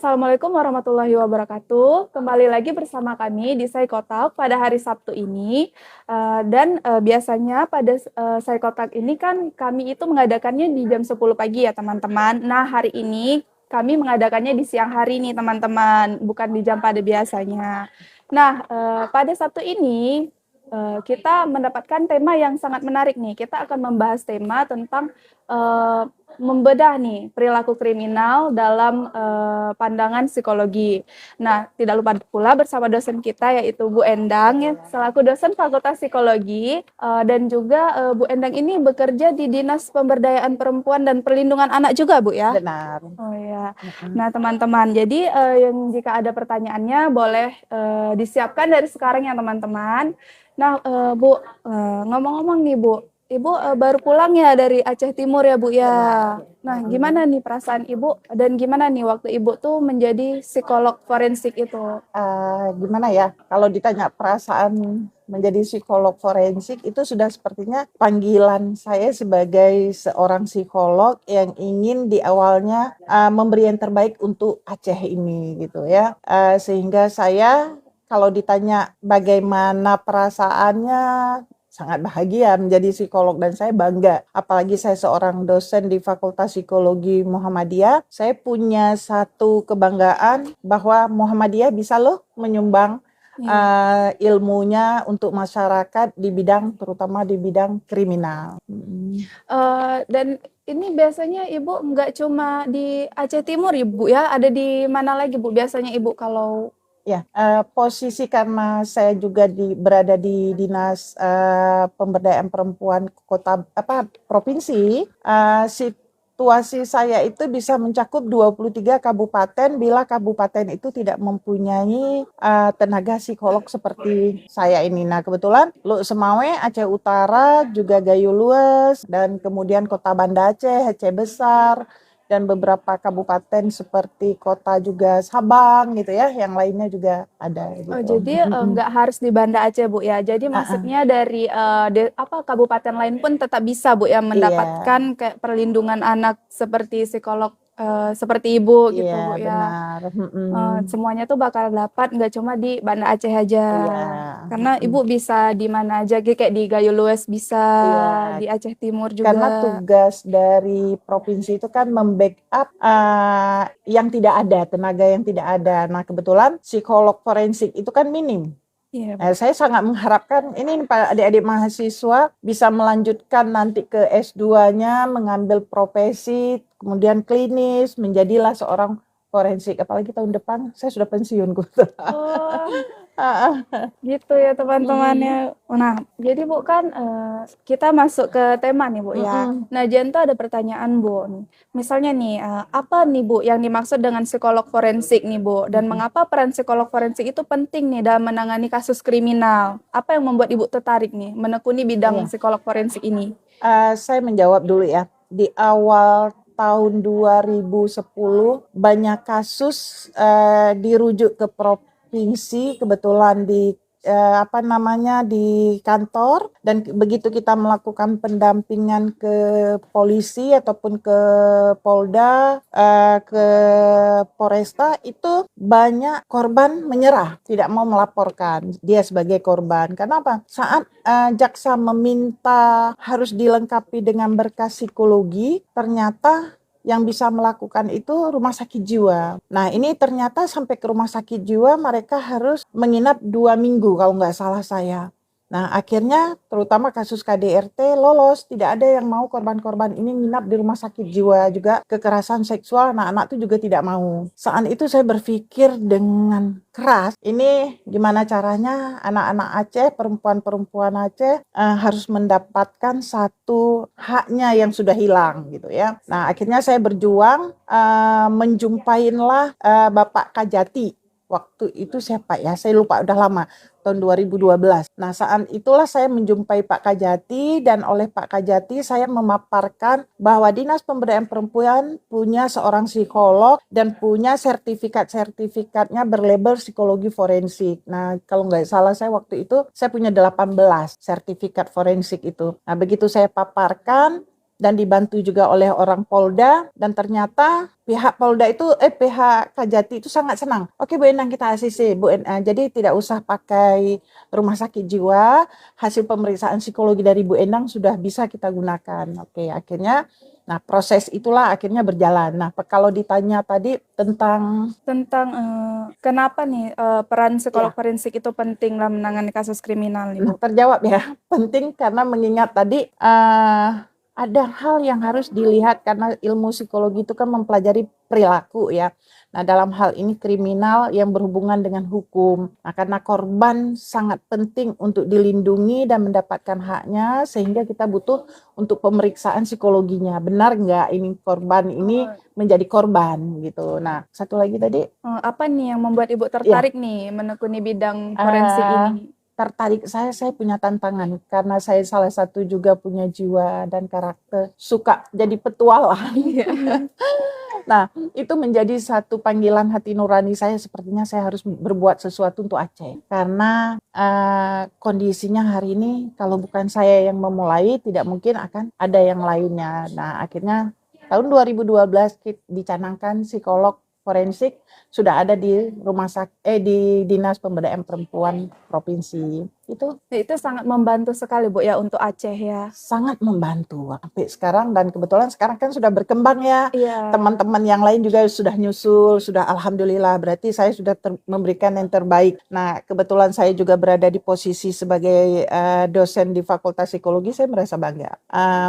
Assalamualaikum warahmatullahi wabarakatuh. Kembali lagi bersama kami di Psikotalk pada hari Sabtu ini. Biasanya pada Psikotalk ini kan kami itu mengadakannya di jam 10 pagi ya teman-teman. Nah hari ini kami mengadakannya di siang hari nih teman-teman, bukan di jam pada biasanya. Nah pada Sabtu ini kita mendapatkan tema yang sangat menarik nih. Kita akan membahas tema tentang eh, membedah nih perilaku kriminal dalam pandangan psikologi. Nah, tidak lupa pula bersama dosen kita yaitu Bu Endang ya, selaku dosen Fakultas Psikologi dan juga Bu Endang ini bekerja di Dinas Pemberdayaan Perempuan dan Perlindungan Anak juga, Bu ya. Benar. Oh ya. Mm-mm. Nah, teman-teman, jadi yang jika ada pertanyaannya boleh disiapkan dari sekarang ya, teman-teman. Nah, Bu, ngomong-ngomong nih, Bu, Ibu baru pulang ya dari Aceh Timur ya, Bu ya. Nah, gimana nih perasaan Ibu dan gimana nih waktu Ibu tuh menjadi psikolog forensik itu? Gimana ya, kalau ditanya perasaan menjadi psikolog forensik itu sudah sepertinya panggilan saya sebagai seorang psikolog yang ingin di awalnya memberi yang terbaik untuk Aceh ini gitu ya. Sehingga saya kalau ditanya bagaimana perasaannya, sangat bahagia menjadi psikolog dan saya bangga. Apalagi saya seorang dosen di Fakultas Psikologi Muhammadiyah. Saya punya satu kebanggaan bahwa Muhammadiyah bisa loh menyumbang ilmunya untuk masyarakat di bidang, terutama di bidang kriminal. Dan ini biasanya Ibu nggak cuma di Aceh Timur Ibu ya, ada di mana lagi Bu biasanya Ibu kalau Ya, posisi karena saya juga berada di Dinas Pemberdayaan Perempuan Kota provinsi, situasi saya itu bisa mencakup 23 kabupaten bila kabupaten itu tidak mempunyai tenaga psikolog seperti saya ini. Nah, kebetulan Luk Semawe, Aceh Utara, juga Gayo Lues, dan kemudian Kota Banda Aceh Besar, dan beberapa kabupaten seperti kota juga Sabang gitu ya, yang lainnya juga ada Oh, gitu. jadi nggak harus di Banda Aceh Bu ya. Jadi Ah, ah, maksudnya dari kabupaten lain pun tetap bisa Bu ya iya, mendapatkan kayak perlindungan anak seperti psikolog seperti Ibu iya gitu Bu ya. benar. Semuanya tuh bakal dapat nggak cuma di Banda Aceh aja. Iya, Karena Ibu bisa di mana aja kayak di Gayo Lues bisa, iya. di Aceh Timur Karena juga. tugas dari provinsi itu kan membackup yang tidak ada, tenaga yang tidak ada. Nah, kebetulan psikolog forensik itu kan minim. Iya Bu. Saya sangat mengharapkan ini Pak adik-adik mahasiswa bisa melanjutkan nanti ke S2-nya, mengambil profesi, kemudian klinis, menjadilah seorang forensik. Apalagi tahun depan saya sudah pensiun. Oh. Ah, Gitu ya mm, teman-temannya. Nah, jadi Bu kan kita masuk ke tema nih Bu ya. mm-mm. Nah, Jen tuh ada pertanyaan Bu. Misalnya nih, apa nih Bu yang dimaksud dengan psikolog forensik nih Bu? Dan Mm-mm. mengapa peran psikolog forensik itu penting nih dalam menangani kasus kriminal? Apa yang membuat Ibu tertarik nih menekuni bidang Iya, psikolog forensik ini? saya menjawab dulu ya. Di awal tahun 2010 banyak kasus dirujuk ke provinsi, kebetulan di di kantor, dan begitu kita melakukan pendampingan ke polisi ataupun ke Polda, ke Polresta, itu banyak korban menyerah, tidak mau melaporkan dia sebagai korban. Kenapa? Saat jaksa meminta harus dilengkapi dengan berkas psikologi, ternyata yang bisa melakukan itu rumah sakit jiwa. Nah, ini ternyata sampai ke rumah sakit jiwa mereka harus menginap 2 minggu kalau nggak salah saya. Nah, akhirnya terutama kasus KDRT lolos, tidak ada yang mau korban-korban ini nginap di rumah sakit jiwa, juga kekerasan seksual anak-anak itu juga tidak mau. Saat itu saya berpikir dengan keras, ini gimana caranya anak-anak Aceh, perempuan-perempuan Aceh harus mendapatkan satu haknya yang sudah hilang gitu ya. Nah, akhirnya saya berjuang, menjumpainlah Bapak Kajati. Waktu itu siapa ya? Saya lupa, udah lama, tahun 2012. Nah, saat itulah saya menjumpai Pak Kajati, dan oleh Pak Kajati saya memaparkan bahwa Dinas Pemberdayaan Perempuan punya seorang psikolog dan punya sertifikatnya berlabel psikologi forensik. Nah, kalau nggak salah saya waktu itu saya punya 18 sertifikat forensik itu. Nah, begitu saya paparkan, dan dibantu juga oleh orang Polda, dan ternyata pihak Polda itu pihak Kajati itu sangat senang. Oke Bu Endang, kita ACC Bu Endang. Jadi tidak usah pakai rumah sakit jiwa, hasil pemeriksaan psikologi dari Bu Endang sudah bisa kita gunakan. Oke, akhirnya nah proses itulah akhirnya berjalan. Nah, kalau ditanya tadi tentang kenapa nih peran psikolog ya, forensik itu penting dalam menangani kasus kriminal nih nah, Bu? terjawab ya. Penting karena mengingat tadi ada hal yang harus dilihat karena ilmu psikologi itu kan mempelajari perilaku ya. Nah, dalam hal ini kriminal yang berhubungan dengan hukum. Nah, karena korban sangat penting untuk dilindungi dan mendapatkan haknya, sehingga kita butuh untuk pemeriksaan psikologinya. Benar nggak ini korban ini menjadi korban gitu. Nah, satu lagi tadi Apa nih yang membuat Ibu ya, tertarik nih menekuni bidang forensik ini? tertarik saya punya tantangan karena saya salah satu juga punya jiwa dan karakter suka jadi petualang. Iya. Nah, itu menjadi satu panggilan hati nurani saya, sepertinya saya harus berbuat sesuatu untuk Aceh. Karena kondisinya hari ini kalau bukan saya yang memulai, tidak mungkin akan ada yang lainnya. Nah, akhirnya tahun 2012 dicanangkan psikolog forensik sudah ada di di Dinas Pemberdayaan Perempuan Provinsi. Itu sangat membantu sekali Bu ya untuk Aceh ya. Sangat membantu sampai sekarang, dan kebetulan sekarang kan sudah berkembang ya. Iya. Teman-teman yang lain juga sudah nyusul, sudah alhamdulillah, berarti saya sudah memberikan yang terbaik. Nah, kebetulan saya juga berada di posisi sebagai dosen di Fakultas Psikologi, saya merasa bangga.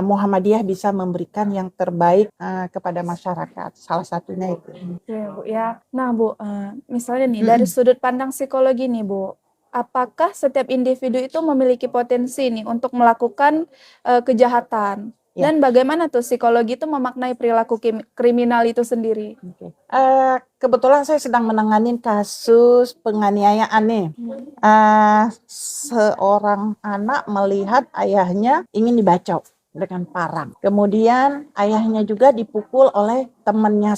Muhammadiyah bisa memberikan yang terbaik kepada masyarakat. Salah satunya itu. Iya Bu ya. Nah Bu, misalnya nih dari sudut pandang psikologi nih Bu, apakah setiap individu itu memiliki potensi nih untuk melakukan kejahatan? Ya. Dan bagaimana tuh psikologi itu memaknai perilaku kriminal itu sendiri? Okay. Kebetulan saya sedang menangani kasus penganiayaan nih. Seorang anak melihat ayahnya ingin dibacok dengan parang. Kemudian ayahnya juga dipukul oleh temannya,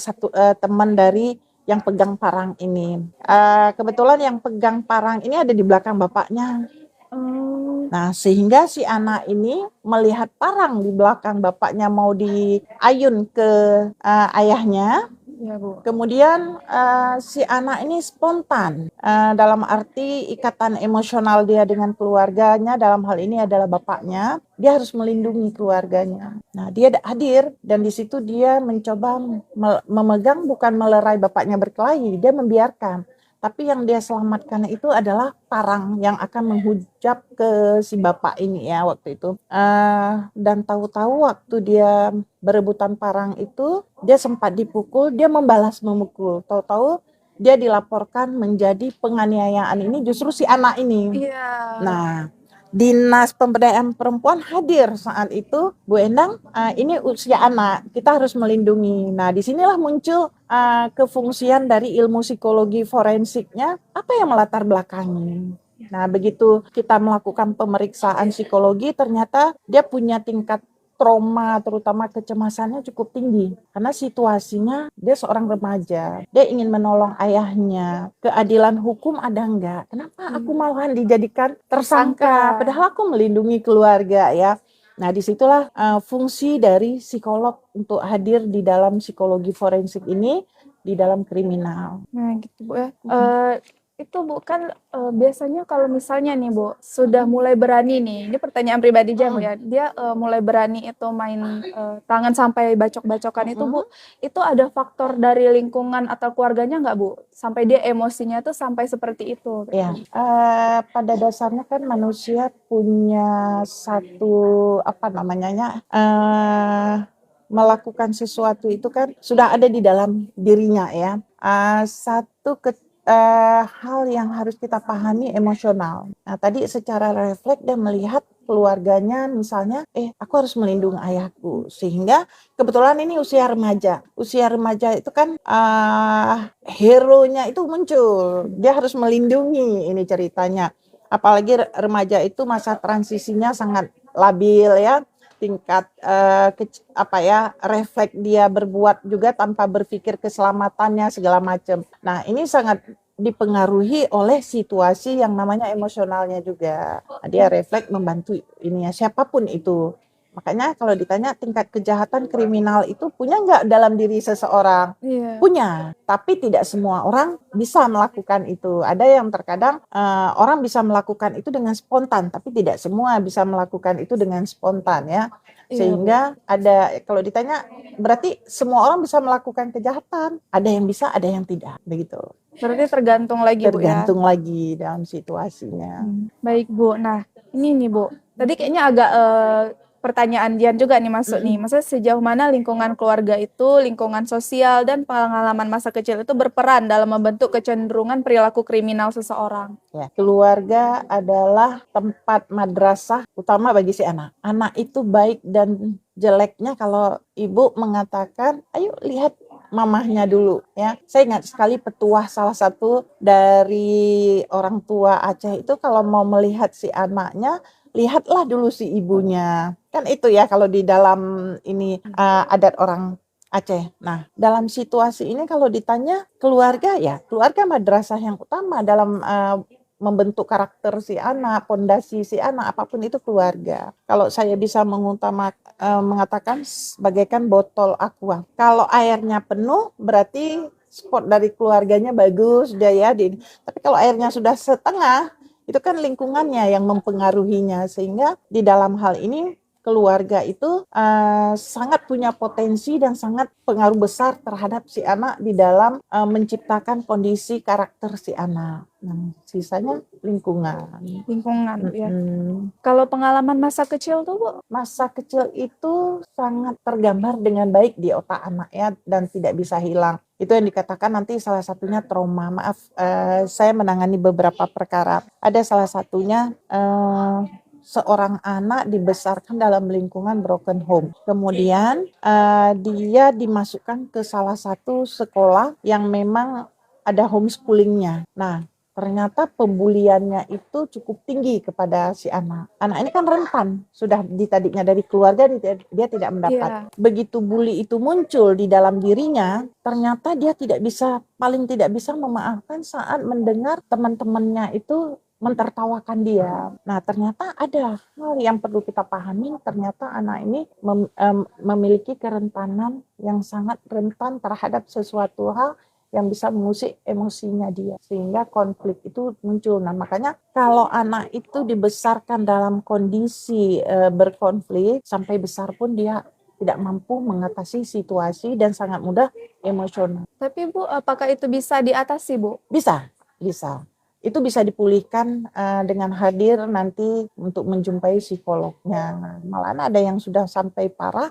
teman dari yang pegang parang ini. Kebetulan yang pegang parang ini ada di belakang bapaknya. Nah, sehingga si anak ini melihat parang di belakang bapaknya mau diayun ke ayahnya. Ya, Bu. Kemudian si anak ini spontan, dalam arti ikatan emosional dia dengan keluarganya, dalam hal ini adalah bapaknya, dia harus melindungi keluarganya. Nah, dia hadir dan di situ dia mencoba memegang, bukan melerai bapaknya berkelahi, dia membiarkan. Tapi yang dia selamatkan itu adalah parang yang akan menghujam ke si bapak ini ya waktu itu. Dan tahu-tahu waktu dia berebutan parang itu, dia sempat dipukul, dia membalas memukul. Tahu-tahu dia dilaporkan menjadi penganiayaan ini justru si anak ini. Iya. Nah, Dinas Pemberdayaan Perempuan hadir saat itu, Bu Endang, ini usia anak, kita harus melindungi. Nah, disinilah muncul kefungsian dari ilmu psikologi forensiknya, apa yang melatar belakangi. Nah, begitu kita melakukan pemeriksaan psikologi, ternyata dia punya tingkat trauma, terutama kecemasannya cukup tinggi. Karena situasinya dia seorang remaja, dia ingin menolong ayahnya. Keadilan hukum ada enggak? Kenapa aku malahan dijadikan tersangka? Padahal aku melindungi keluarga ya. Nah, disitulah fungsi dari psikolog untuk hadir di dalam psikologi forensik ini, di dalam kriminal. Nah, gitu Bu ya. Itu Bu kan biasanya kalau misalnya nih Bu sudah mulai berani nih, ini pertanyaan pribadi aja Bu ya, dia mulai berani itu main tangan sampai bacok-bacokan itu Bu, itu ada faktor dari lingkungan atau keluarganya nggak Bu? Sampai dia emosinya tuh sampai seperti itu? Ya, pada dasarnya kan manusia punya satu apa namanya melakukan sesuatu itu kan sudah ada di dalam dirinya ya. Satu hal yang harus kita pahami emosional. Nah, tadi secara refleks dia melihat keluarganya misalnya, aku harus melindungi ayahku, sehingga kebetulan ini usia remaja. Usia remaja itu kan hero-nya itu muncul, dia harus melindungi, ini ceritanya. Apalagi remaja itu masa transisinya sangat labil ya, tingkat refleks dia berbuat juga tanpa berpikir keselamatannya segala macam. Nah, ini sangat dipengaruhi oleh situasi yang namanya emosionalnya juga. Dia refleks membantu ini ya, siapapun itu. Makanya kalau ditanya tingkat kejahatan kriminal itu punya nggak dalam diri seseorang? Iya. Punya, tapi tidak semua orang bisa melakukan itu. Ada yang terkadang orang bisa melakukan itu dengan spontan, tapi tidak semua bisa melakukan itu dengan spontan ya. Iya, Bu. Sehingga ada, kalau ditanya berarti semua orang bisa melakukan kejahatan. Ada yang bisa, ada yang tidak, begitu. Berarti tergantung lagi, Bu, ya. Tergantung lagi dalam situasinya. Baik, Bu. Nah, ini nih, Bu. Tadi kayaknya agak pertanyaan Dian juga nih masuk nih. Maksudnya sejauh mana lingkungan keluarga itu, lingkungan sosial dan pengalaman masa kecil itu berperan dalam membentuk kecenderungan perilaku kriminal seseorang? Ya, keluarga adalah tempat madrasah utama bagi si anak. Anak itu baik dan jeleknya kalau ibu mengatakan, ayo lihat mamahnya dulu ya. Saya ingat sekali petuah salah satu dari orang tua Aceh itu kalau mau melihat si anaknya, lihatlah dulu si ibunya. Kan itu ya kalau di dalam ini adat orang Aceh. Nah, dalam situasi ini kalau ditanya keluarga ya, keluarga madrasah yang utama dalam membentuk karakter si anak, pondasi si anak, apapun itu keluarga. Kalau saya bisa mengatakan bagaikan botol aqua. Kalau airnya penuh berarti sport dari keluarganya bagus dia ya. Tapi kalau airnya sudah setengah, itu kan lingkungannya yang mempengaruhinya. Sehingga di dalam hal ini keluarga itu sangat punya potensi dan sangat pengaruh besar terhadap si anak di dalam menciptakan kondisi karakter si anak. Nah, sisanya lingkungan. Lingkungan, ya. Kalau pengalaman masa kecil tuh, Bu? Masa kecil itu sangat tergambar dengan baik di otak anak ya dan tidak bisa hilang. Itu yang dikatakan nanti salah satunya trauma. Maaf, saya menangani beberapa perkara. Ada salah satunya seorang anak dibesarkan dalam lingkungan broken home. Kemudian dia dimasukkan ke salah satu sekolah yang memang ada homeschoolingnya. Nah, ternyata pembuliannya itu cukup tinggi kepada si anak. Anak ini kan rentan, sudah tadinya dari keluarga dia tidak mendapat. Begitu bully itu muncul di dalam dirinya, ternyata dia paling tidak bisa memaafkan saat mendengar teman-temannya itu mentertawakan dia. Nah, ternyata ada hal yang perlu kita pahami, ternyata anak ini memiliki kerentanan yang sangat rentan terhadap sesuatu hal yang bisa mengusik emosinya dia, sehingga konflik itu muncul. Nah, makanya kalau anak itu dibesarkan dalam kondisi berkonflik, sampai besar pun dia tidak mampu mengatasi situasi dan sangat mudah emosional. Tapi Bu, apakah itu bisa diatasi, Bu? Bisa. Itu bisa dipulihkan dengan hadir nanti untuk menjumpai psikolognya. Malah ada yang sudah sampai parah,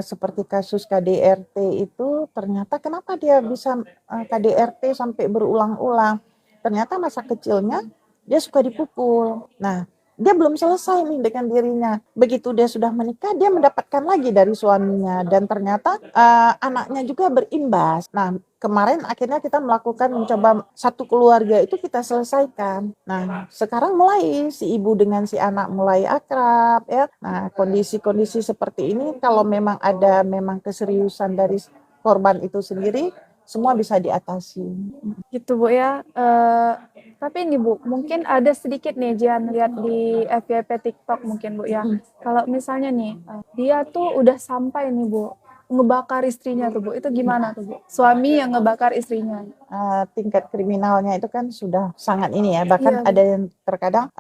seperti kasus KDRT itu, ternyata kenapa dia bisa KDRT sampai berulang-ulang. Ternyata masa kecilnya dia suka dipukul. Nah, dia belum selesai nih dengan dirinya. Begitu dia sudah menikah, dia mendapatkan lagi dari suaminya. Dan ternyata anaknya juga berimbas. Nah, kemarin akhirnya kita mencoba satu keluarga itu kita selesaikan. Nah, sekarang mulai si ibu dengan si anak mulai akrab ya. Nah, kondisi-kondisi seperti ini kalau memang ada keseriusan dari korban itu sendiri, semua bisa diatasi. Gitu, Bu, ya. Tapi ini, Bu, mungkin ada sedikit nih Jian lihat di FYP TikTok mungkin, Bu, ya. Kalau misalnya nih, dia tuh udah sampai nih, Bu, ngebakar istrinya tuh, Bu. Itu gimana tuh, Bu? Suami yang ngebakar istrinya. Tingkat kriminalnya itu kan sudah sangat ini ya. Bahkan Iya, ada yang terkadang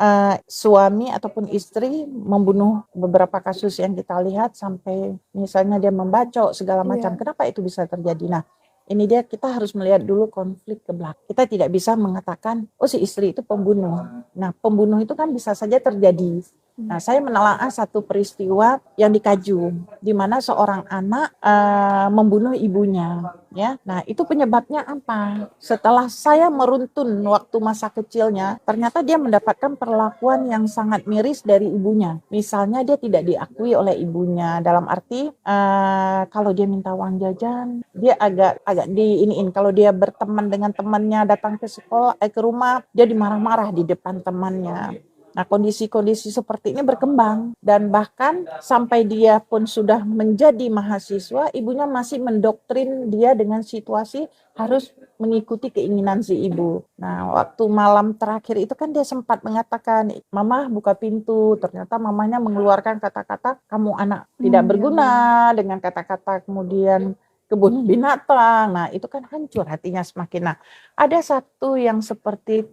suami ataupun istri membunuh, beberapa kasus yang kita lihat sampai misalnya dia membacok segala macam. Iya. Kenapa itu bisa terjadi? Nah, ini dia, kita harus melihat dulu konflik ke belakang. Kita tidak bisa mengatakan, oh si istri itu pembunuh. Nah, pembunuh itu kan bisa saja terjadi. Nah, saya menelaah satu peristiwa yang di Kajung, di mana seorang anak membunuh ibunya. Ya, nah itu penyebabnya apa? Setelah saya meruntun waktu masa kecilnya, ternyata dia mendapatkan perlakuan yang sangat miris dari ibunya. Misalnya dia tidak diakui oleh ibunya, dalam arti kalau dia minta uang jajan, dia agak diiniin. Kalau dia berteman dengan temannya, datang ke sekolah, ke rumah, dia dimarah-marah di depan temannya. Nah, kondisi-kondisi seperti ini berkembang dan bahkan sampai dia pun sudah menjadi mahasiswa, ibunya masih mendoktrin dia dengan situasi harus mengikuti keinginan si ibu. Nah, waktu malam terakhir itu kan dia sempat mengatakan, "Mama buka pintu." Ternyata mamanya mengeluarkan kata-kata, "Kamu anak tidak Ya, berguna," dengan kata-kata kemudian kebun binatang. Nah, itu kan hancur hatinya semakin. Nah, ada satu yang seperti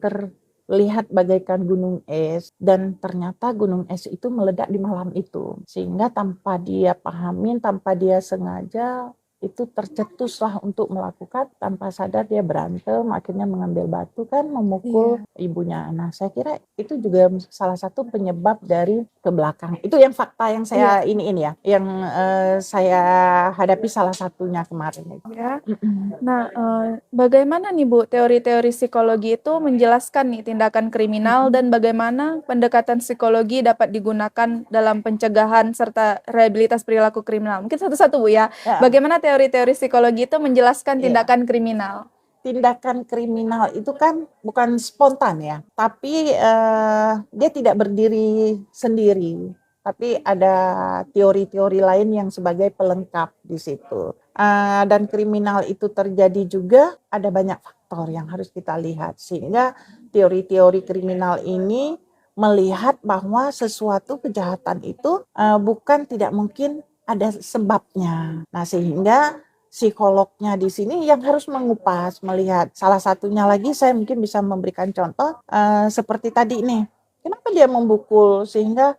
lihat bagaikan gunung es dan ternyata gunung es itu meledak di malam itu sehingga tanpa dia pahamin, tanpa dia sengaja itu tercetuslah untuk melakukan, tanpa sadar dia berantem, akhirnya mengambil batu kan memukul iya. ibunya. Nah, saya kira itu juga salah satu penyebab dari ke belakang. Itu yang fakta yang Iya, saya ini ya, yang saya hadapi salah satunya kemarin. ya. Mm-mm. Nah, bagaimana nih Bu, teori-teori psikologi itu menjelaskan nih tindakan kriminal Mm-mm. dan bagaimana pendekatan psikologi dapat digunakan dalam pencegahan serta rehabilitas perilaku kriminal? Mungkin satu-satu Bu ya. Ya, Bagaimana teori-teori psikologi itu menjelaskan iya. tindakan kriminal? Tindakan kriminal itu kan bukan spontan ya, tapi dia tidak berdiri sendiri, tapi ada teori-teori lain yang sebagai pelengkap di situ. Dan kriminal itu terjadi juga ada banyak faktor yang harus kita lihat, sehingga teori-teori kriminal ini melihat bahwa sesuatu kejahatan itu bukan tidak mungkin ada sebabnya. Nah, sehingga psikolognya di sini yang harus mengupas, melihat. Salah satunya lagi saya mungkin bisa memberikan contoh seperti tadi nih. Kenapa dia membukul sehingga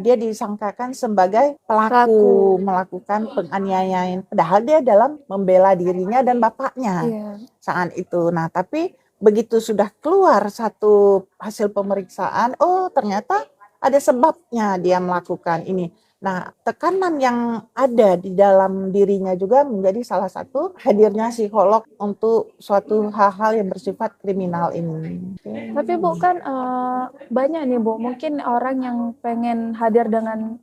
dia disangkakan sebagai pelaku Pelaku. melakukan penganiayaan. Padahal dia dalam membela dirinya dan bapaknya Iya. saat itu. Nah, tapi begitu sudah keluar satu hasil pemeriksaan, oh ternyata ada sebabnya dia melakukan ini. Nah, tekanan yang ada di dalam dirinya juga menjadi salah satu hadirnya psikolog untuk suatu hal-hal yang bersifat kriminal ini. Tapi Bu kan banyak nih Bu, mungkin orang yang pengen hadir dengan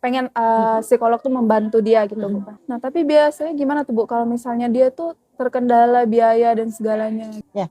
pengen Mm-mm. psikolog tuh membantu dia gitu Bu Mm-mm. kan. Nah tapi biasanya gimana tuh Bu kalau misalnya dia tuh terkendala biaya dan segalanya? Ya,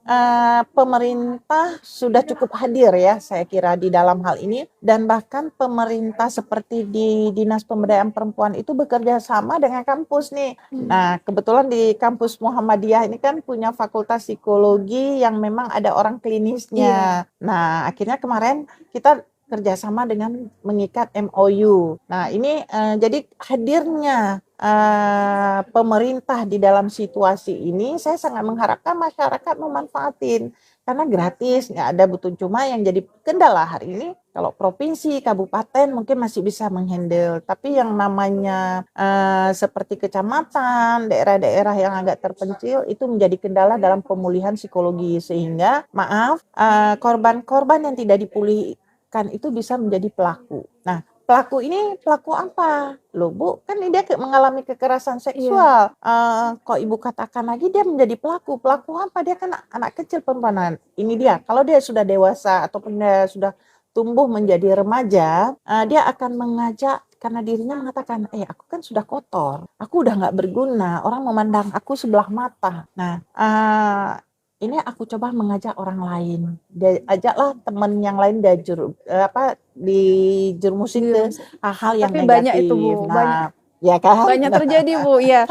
pemerintah sudah cukup hadir ya, saya kira di dalam hal ini, dan bahkan pemerintah seperti di Dinas Pemberdayaan Perempuan itu bekerja sama dengan kampus nih. Nah, kebetulan di kampus Muhammadiyah ini kan punya fakultas psikologi yang memang ada orang Iya. klinisnya. Nah, akhirnya kemarin kita kerjasama dengan mengikat MOU. Nah, ini jadi hadirnya pemerintah di dalam situasi ini, saya sangat mengharapkan masyarakat memanfaatin karena gratis, nggak ada butuh. Cuma yang jadi kendala hari ini, kalau provinsi, kabupaten mungkin masih bisa menghandle, tapi yang namanya seperti kecamatan, daerah-daerah yang agak terpencil itu menjadi kendala dalam pemulihan psikologi sehingga maaf korban-korban yang tidak dipulihkan itu bisa menjadi pelaku. Nah, pelaku ini pelaku apa? Loh Bu, kan dia mengalami kekerasan Iya. seksual. Kok Ibu katakan lagi dia menjadi pelaku? Pelaku apa? Dia kan anak kecil perempuan. Ini dia, kalau dia sudah dewasa ataupun dia sudah tumbuh menjadi remaja, dia akan mengajak karena dirinya mengatakan, aku kan sudah kotor, aku udah nggak berguna, orang memandang aku sebelah mata. Nah, ini aku coba mengajak orang lain. Dia ajaklah teman yang lain dia dijerumusin Iya. ke hal-hal yang Tapi banyak itu negatif. Bu, banyak Nah, ya kan? banyak terjadi Bu. Iya.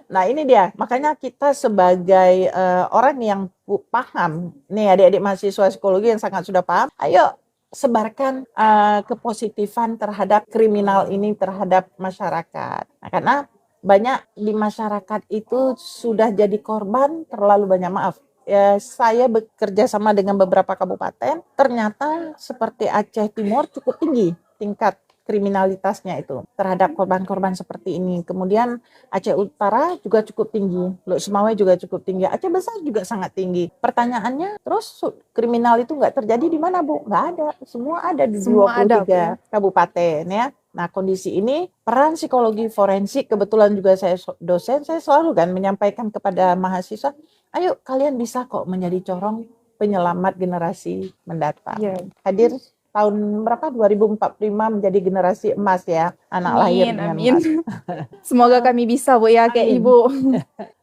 Nah, ini dia. Makanya kita sebagai orang yang paham, nih adik-adik mahasiswa psikologi yang sangat sudah paham, ayo sebarkan kepositifan terhadap kriminal ini terhadap masyarakat. Nah, karena banyak di masyarakat itu sudah jadi korban terlalu banyak, maaf. Saya bekerja sama dengan beberapa kabupaten, ternyata seperti Aceh Timur cukup tinggi tingkat kriminalitasnya itu terhadap korban-korban seperti ini. Kemudian Aceh Utara juga cukup tinggi, Lok Sumawai juga cukup tinggi, Aceh Besar juga sangat tinggi. Pertanyaannya, terus kriminal itu nggak terjadi di mana Bu? Nggak ada, semua ada di Semua ada Bu ya. 23 kabupaten ya. Nah, kondisi ini peran psikologi forensik, kebetulan juga saya dosen, saya selalu kan menyampaikan kepada mahasiswa, ayo kalian bisa kok menjadi corong penyelamat generasi mendatang. Iya. Hadir tahun berapa 2045 menjadi generasi emas ya, anak lahir Amin, dengan amin. Semoga Ah, kami bisa Bu ya kayak amin. Ibu.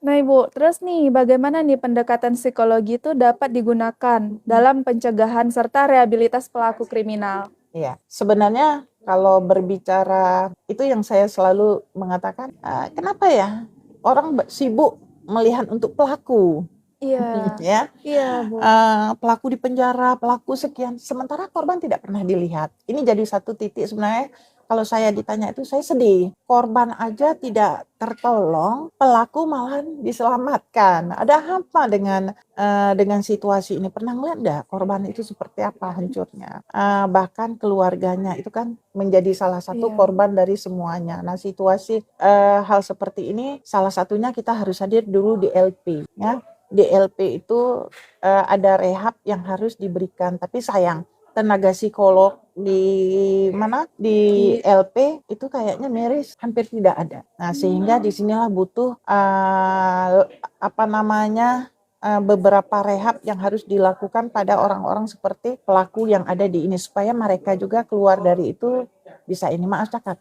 Nah Ibu, terus nih bagaimana nih pendekatan psikologi itu dapat digunakan dalam pencegahan serta rehabilitas pelaku kriminal? Iya, sebenarnya kalau berbicara itu yang saya selalu mengatakan, kenapa ya orang sibuk melihat untuk pelaku, Iya, ya, iya Bu. pelaku di penjara, pelaku sekian, sementara korban tidak pernah dilihat. Ini jadi satu titik sebenarnya kalau saya ditanya itu saya sedih. Korban aja tidak tertolong, pelaku malah diselamatkan. Ada apa dengan situasi ini? Pernah ngeliat nggak korban itu seperti apa hancurnya? Bahkan keluarganya itu kan menjadi salah satu Iya, korban dari semuanya. Nah, situasi hal seperti ini salah satunya kita harus hadir dulu di LP, ya. Di LP itu ada rehab yang harus diberikan, tapi sayang tenaga psikolog di mana di di LP itu kayaknya miris, hampir tidak ada. Nah, sehingga disinilah butuh apa namanya beberapa rehab yang harus dilakukan pada orang-orang seperti pelaku yang ada di ini supaya mereka juga keluar dari itu bisa ini. Maaf cakap,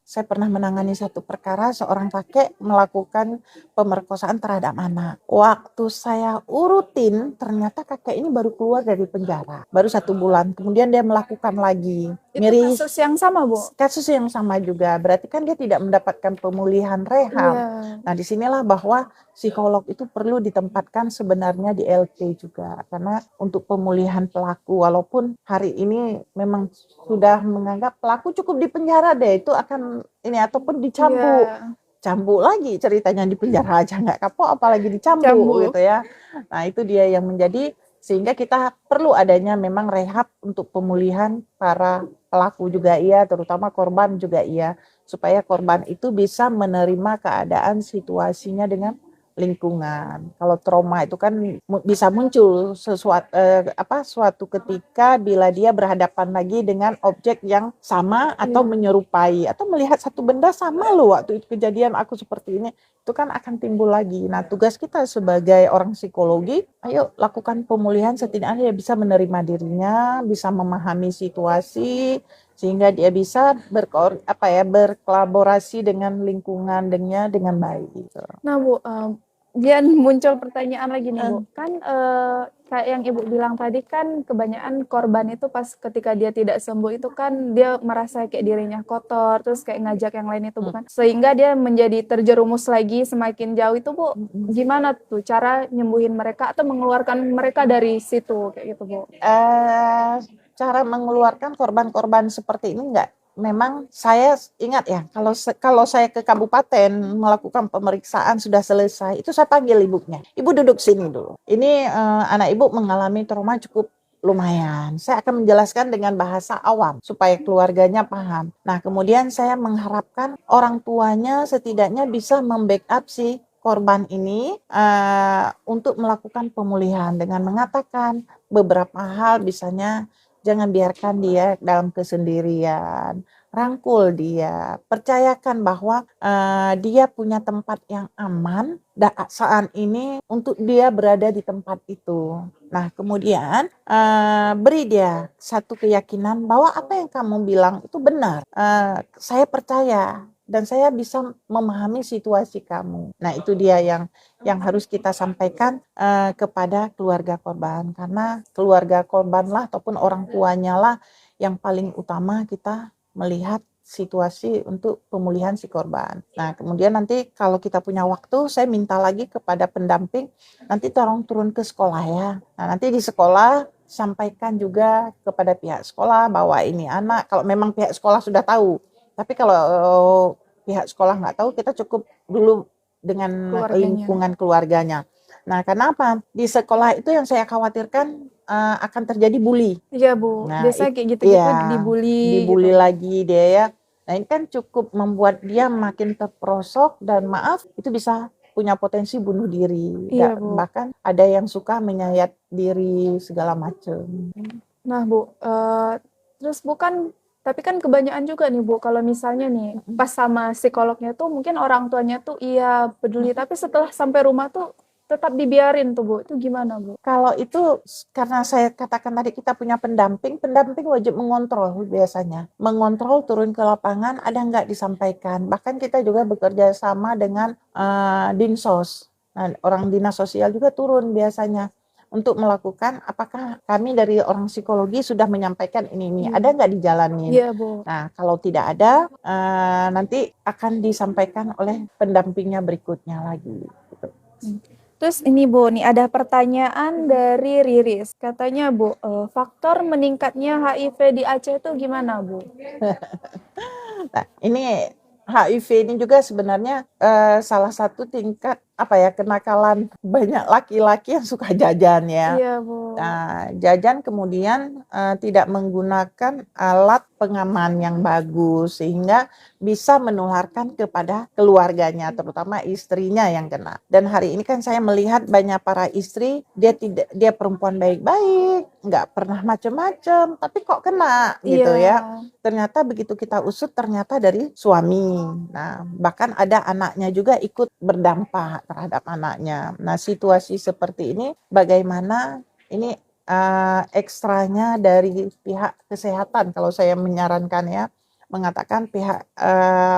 saya pernah menangani satu perkara seorang kakek melakukan pemerkosaan terhadap anak. Waktu saya urutin, ternyata kakek ini baru keluar dari penjara, baru 1 bulan. Kemudian dia melakukan lagi, itu kasus miris. yang sama Bu? Kasus yang sama juga, berarti kan dia tidak mendapatkan pemulihan rehab. Iya, Nah, disinilah bahwa psikolog itu perlu ditempatkan sebenarnya di LP juga, karena untuk pemulihan pelaku, walaupun hari ini memang sudah menganggap pelaku cukup di penjara deh, itu akan ini ataupun dicambuk. iya, Cambuk lagi ceritanya di penjara aja nggak kapok apalagi dicambuk dicambuk. gitu ya. Nah, itu dia yang menjadi sehingga kita perlu adanya memang rehab untuk pemulihan para pelaku juga iya, terutama korban juga iya, supaya korban itu bisa menerima keadaan situasinya dengan lingkungan. Kalau trauma itu kan bisa muncul suatu ketika bila dia berhadapan lagi dengan objek yang sama atau Iya. menyerupai atau melihat satu benda sama loh waktu itu kejadian aku seperti ini, itu kan akan timbul lagi. Nah, tugas kita sebagai orang psikologi, ayo lakukan pemulihan setidaknya dia bisa menerima dirinya, bisa memahami situasi sehingga dia bisa berkolaborasi dengan lingkungan dengan baik gitu. Nah Bu, dia muncul pertanyaan lagi nih Bu, Eh, kan kayak yang Ibu bilang tadi kan kebanyakan korban itu pas ketika dia tidak sembuh itu kan dia merasa kayak dirinya kotor, terus kayak ngajak yang lain itu bukan, sehingga dia menjadi terjerumus lagi semakin jauh itu Bu, gimana tuh cara nyembuhin mereka atau mengeluarkan mereka dari situ kayak gitu Bu? eh, Cara mengeluarkan korban-korban seperti ini enggak. Memang saya ingat ya, kalau saya ke kabupaten melakukan pemeriksaan sudah selesai, itu saya panggil ibunya. Ibu duduk sini dulu. Ini anak ibu mengalami trauma cukup lumayan. Saya akan menjelaskan dengan bahasa awam supaya keluarganya paham. Nah, kemudian saya mengharapkan orang tuanya setidaknya bisa membackup si korban ini untuk melakukan pemulihan dengan mengatakan beberapa hal, misalnya jangan biarkan dia dalam kesendirian, rangkul dia, percayakan bahwa dia punya tempat yang aman saat ini untuk dia berada di tempat itu. Nah, kemudian beri dia satu keyakinan bahwa apa yang kamu bilang itu benar. Saya percaya dan saya bisa memahami situasi kamu. Nah, itu dia yang harus kita sampaikan kepada keluarga korban, karena keluarga korbanlah ataupun orang tuanya lah yang paling utama kita melihat situasi untuk pemulihan si korban. Nah, kemudian nanti kalau kita punya waktu, saya minta lagi kepada pendamping, nanti tolong turun ke sekolah ya. Nah, nanti di sekolah sampaikan juga kepada pihak sekolah bahwa ini anak, kalau memang pihak sekolah sudah tahu. Tapi kalau pihak sekolah nggak tahu, kita cukup dulu dengan Keluarganya. lingkungan keluarganya. Nah, kenapa? Di sekolah itu yang saya khawatirkan akan terjadi bully. Iya Bu, Nah, biasanya kayak gitu-gitu iya, dibully gitu. dibully lagi dia ya. Nah, ini kan cukup membuat dia makin terperosok dan maaf, itu bisa punya potensi bunuh diri. Iya Bu. Bahkan ada yang suka menyayat diri segala macam. Nah Bu, terus tapi kan kebanyakan juga nih Bu, kalau misalnya nih pas sama psikolognya tuh mungkin orang tuanya tuh iya peduli, tapi setelah sampai rumah tuh tetap dibiarin tuh Bu, itu gimana Bu? Kalau itu karena saya katakan tadi kita punya pendamping, pendamping wajib mengontrol biasanya. Mengontrol turun ke lapangan ada nggak disampaikan. Bahkan kita juga bekerja sama dengan Dinsos. Nah, orang dinas sosial juga turun biasanya untuk melakukan apakah kami dari orang psikologi sudah menyampaikan ini, ada nggak dijalanin. Iya Bu. Nah, kalau tidak ada, nanti akan disampaikan oleh pendampingnya berikutnya lagi. Gitu. Terus ini Bu, nih ada pertanyaan dari Riris. Katanya Bu, faktor meningkatnya HIV di Aceh itu gimana Bu? Nah, ini HIV ini juga sebenarnya salah satu tingkat kenakalan banyak laki-laki yang suka jajan ya. Iya Bu. Nah, jajan kemudian tidak menggunakan alat pengaman yang bagus sehingga bisa menularkan kepada keluarganya, terutama istrinya yang kena. Dan hari ini kan saya melihat banyak para istri dia perempuan baik-baik, nggak pernah macam-macam, tapi kok kena gitu ya. Ternyata begitu kita usut ternyata dari suami. Nah, bahkan ada anaknya juga ikut berdampak terhadap anaknya. Nah, situasi seperti ini bagaimana ini ekstranya dari pihak kesehatan kalau saya menyarankan ya, mengatakan pihak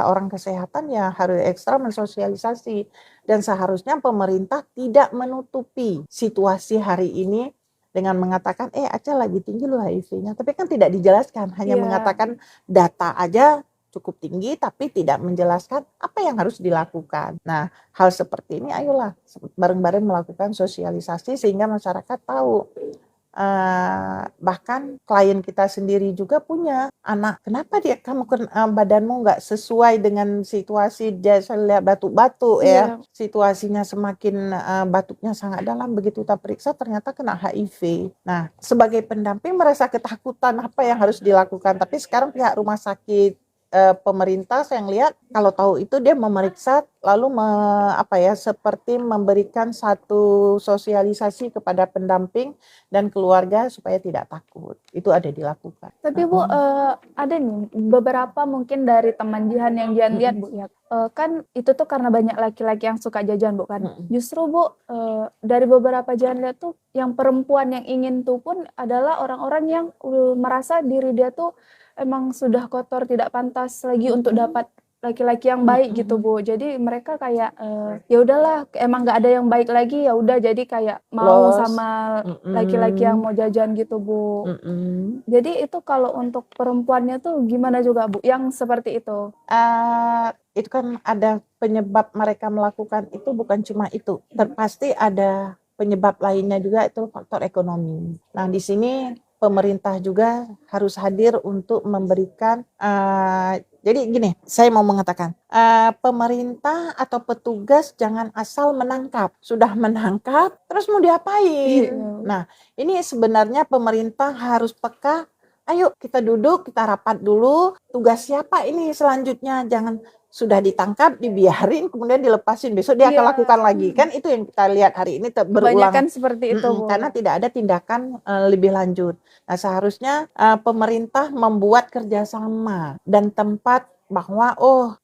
orang kesehatan ya harus ekstra mensosialisasi dan seharusnya pemerintah tidak menutupi situasi hari ini dengan mengatakan Aceh lagi tinggi loh HIV-nya, tapi kan tidak dijelaskan, hanya mengatakan data aja cukup tinggi tapi tidak menjelaskan apa yang harus dilakukan. Nah, hal seperti ini ayolah bareng-bareng melakukan sosialisasi sehingga masyarakat tahu. Bahkan klien kita sendiri juga punya anak, kenapa badanmu nggak sesuai dengan situasi, dia saya lihat batuk-batuk ya, situasinya semakin batuknya sangat dalam, begitu kita periksa ternyata kena HIV. Nah, sebagai pendamping merasa ketakutan apa yang harus dilakukan, tapi sekarang pihak rumah sakit pemerintah saya lihat kalau tahu itu dia memeriksa lalu seperti memberikan satu sosialisasi kepada pendamping dan keluarga supaya tidak takut. Itu ada dilakukan. Tapi Bu, ada nih beberapa mungkin dari teman Jihan yang Jihan lihat Bu ya, kan itu tuh karena banyak laki-laki yang suka jajan Bu kan. Justru Bu, dari beberapa Jihan lihat tuh yang perempuan yang ingin tuh pun adalah orang-orang yang merasa diri dia tuh emang sudah kotor, tidak pantas lagi untuk dapat laki-laki yang baik gitu Bu. Jadi mereka kayak ya udahlah, emang nggak ada yang baik lagi, ya udah jadi kayak mau sama laki-laki yang mau jajan gitu Bu. Jadi itu kalau untuk perempuannya tuh gimana juga Bu? Yang seperti itu? Itu kan ada penyebab mereka melakukan itu, bukan cuma itu. Pasti ada penyebab lainnya juga, itu faktor ekonomi. Nah, di sini pemerintah juga harus hadir untuk memberikan jadi gini, saya mau mengatakan pemerintah atau petugas jangan asal menangkap. Sudah menangkap, terus mau diapain? Nah, ini sebenarnya pemerintah harus peka. Ayo kita duduk, kita rapat dulu. Tugas siapa ini selanjutnya? Jangan sudah ditangkap, dibiarin, kemudian dilepasin. Besok dia akan lakukan lagi. Kan itu yang kita lihat hari ini berulang. Kebanyakan seperti itu, Bu. Karena tidak ada tindakan lebih lanjut. Nah, seharusnya pemerintah membuat kerjasama dan tempat bahwa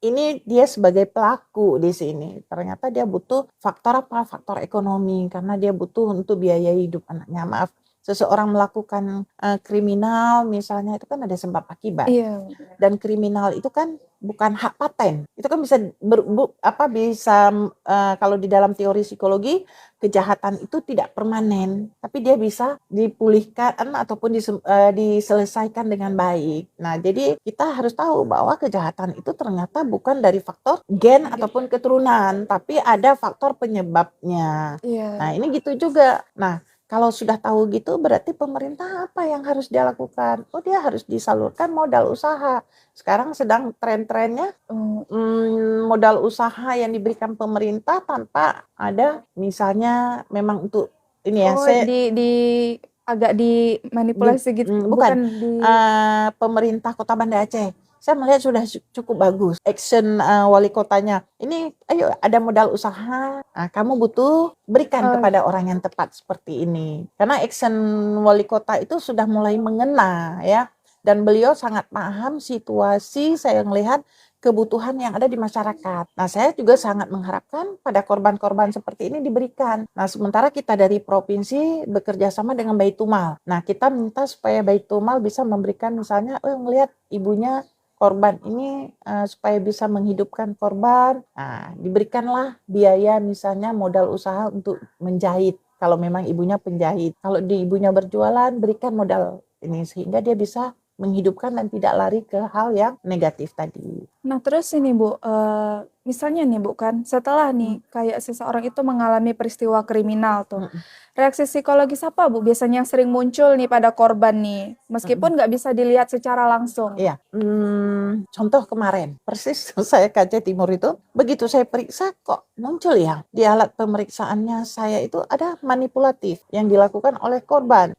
ini dia sebagai pelaku di sini. Ternyata dia butuh faktor apa? Faktor ekonomi, karena dia butuh untuk biaya hidup anaknya. Maaf. Seseorang melakukan kriminal misalnya itu kan ada sebab akibat. Dan kriminal itu kan bukan hak paten. Itu kan bisa kalau di dalam teori psikologi kejahatan itu tidak permanen, tapi dia bisa dipulihkan ataupun diselesaikan dengan baik. Nah, jadi kita harus tahu bahwa kejahatan itu ternyata bukan dari faktor gen ataupun keturunan, tapi ada faktor penyebabnya. Nah, ini gitu juga. Nah, kalau sudah tahu gitu berarti pemerintah apa yang harus dia lakukan? Dia harus disalurkan modal usaha. Sekarang sedang tren-trennya modal usaha yang diberikan pemerintah tanpa ada misalnya memang untuk ini ya. Agak dimanipulasi gitu. Bukan pemerintah Kota Banda Aceh. Saya melihat sudah cukup bagus action wali kotanya. Ini ayo ada modal usaha, kamu butuh berikan kepada orang yang tepat seperti ini. Karena action wali kota itu sudah mulai mengena ya. Dan beliau sangat paham situasi, saya melihat kebutuhan yang ada di masyarakat. Nah, saya juga sangat mengharapkan pada korban-korban seperti ini diberikan. Nah, sementara kita dari provinsi bekerja sama dengan Baitumal. Nah, kita minta supaya Baitumal bisa memberikan misalnya, melihat ibunya korban ini supaya bisa menghidupkan korban. Nah, diberikanlah biaya misalnya modal usaha untuk menjahit. Kalau memang ibunya penjahit. Kalau di ibunya berjualan, berikan modal ini sehingga dia bisa menghidupkan dan tidak lari ke hal yang negatif tadi. Nah, terus ini Bu, misalnya nih Bu kan, setelah nih kayak seseorang itu mengalami peristiwa kriminal tuh, Mm-mm. reaksi psikologis apa Bu biasanya yang sering muncul nih pada korban nih, meskipun nggak bisa dilihat secara langsung? Iya, contoh kemarin, persis saya KC Timur itu, begitu saya periksa kok muncul ya di alat pemeriksaannya saya itu ada manipulatif yang dilakukan oleh korban.